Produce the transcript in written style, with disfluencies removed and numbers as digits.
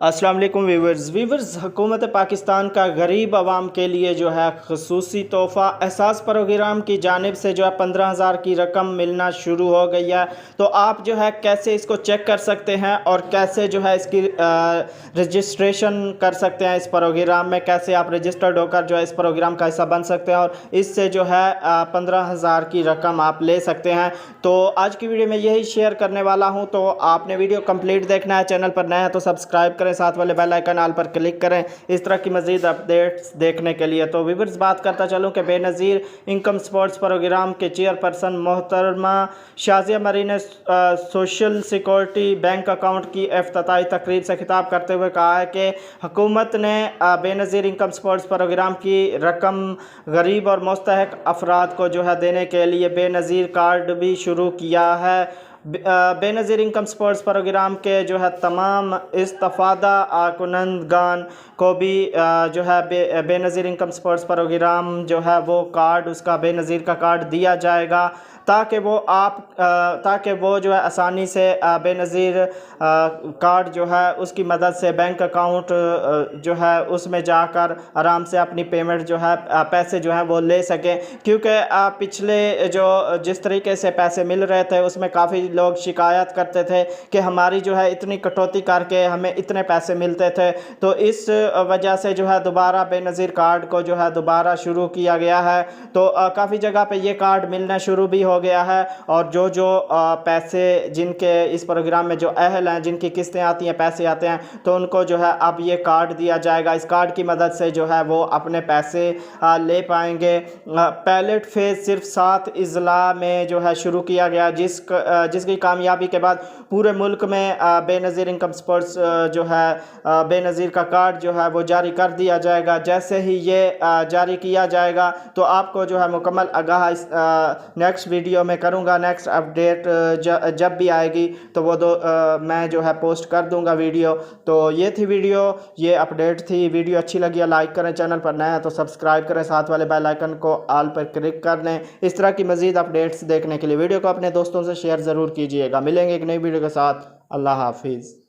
अस्सलाम वालेकुम वीवर्स हुकूमत पाकिस्तान का गरीब आवाम के लिए जो है ख़ुसूसी तोहफ़ा एहसास प्रोग्राम की जानिब से जो है 15,000 की रकम मिलना शुरू हो गई है। तो आप जो है कैसे इसको चेक कर सकते हैं और कैसे जो है इसकी रजिस्ट्रेशन कर सकते हैं। इस प्रोग्राम में कैसे आप रजिस्टर्ड होकर जो है इस प्रोग्राम का हिस्सा बन सकते हैं और इससे जो है 15,000 की रकम आप ले सकते हैं। तो आज की वीडियो में यही शेयर करने वाला हूँ। तो आपने वीडियो कंप्लीट देखना है, चैनल पर नया है तो सब्सक्राइब करें, साथ वाले बेल आइकन ऑल पर क्लिक करें इस तरह की मजीद अपडेट्स देखने के लिए। तो व्यूअर्स बात करता चलूँ कि बेनज़ीर इनकम सपोर्ट्स प्रोग्राम के चेयरपर्सन मोहतरमा शाज़िया मरी ने सोशल सिक्योरिटी बैंक अकाउंट की इफ्तिताई तकरीब से खिताब करते हुए कहा है कि हुकूमत ने बेनज़ीर इनकम सपोर्ट्स प्रोग्राम की रकम गरीब और मुस्तहक अफराद को जो है देने के लिए बेनज़ीर कार्ड भी शुरू किया है। बेनज़ीर इनकम सपोर्ट्स प्रोग्राम के जो है तमाम इस्तफ़ादा कुनंदगान को भी जो है बेनज़ीर इनकम सपोर्ट्स प्रोग्राम जो है वो कार्ड, उसका बेनज़ीर का कार्ड दिया जाएगा ताकि वो जो है आसानी से बेनज़ीर कार्ड जो है उसकी मदद से बैंक अकाउंट जो है उसमें जाकर आराम से अपनी पेमेंट जो है पैसे जो है वो ले सकें। क्योंकि पिछले जो जिस तरीके से पैसे मिल रहे थे उसमें काफ़ी लोग शिकायत करते थे कि हमारी जो है इतनी कटौती करके हमें इतने पैसे मिलते थे। तो इस वजह से जो है दोबारा बेनज़ीर कार्ड को जो है दोबारा शुरू किया गया है। तो काफ़ी जगह पे ये कार्ड मिलना शुरू भी हो गया है और जो पैसे जिनके इस प्रोग्राम में जो अहल हैं, जिनकी किस्तें आती हैं, पैसे आते हैं, तो उनको जो है अब ये कार्ड दिया जाएगा। इस कार्ड की मदद से जो है वो अपने पैसे ले पाएंगे। पायलट फेज़ सिर्फ 7 अजला में जो है शुरू किया गया, जिसकी कामयाबी के बाद पूरे मुल्क में बेनज़ीर इनकम सपोर्ट्स जो है बेनज़ीर का कार्ड जो है वो जारी कर दिया जाएगा। जैसे ही ये जारी किया जाएगा तो आपको जो है मुकम्मल आगाह नेक्स्ट वीडियो में करूँगा। नेक्स्ट अपडेट जब भी आएगी तो वो मैं जो है पोस्ट कर दूँगा वीडियो। तो ये थी वीडियो, ये अपडेट थी। वीडियो अच्छी लगी है लाइक करें, चैनल पर नया है तो सब्सक्राइब करें, साथ वाले बेल आइकन को ऑल पर क्लिक कर लें इस तरह की मज़ीद अपडेट्स देखने के लिए। वीडियो को अपने दोस्तों से शेयर ज़रूर कीजिएगा। मिलेंगे एक नई वीडियो के साथ। अल्लाह हाफिज़।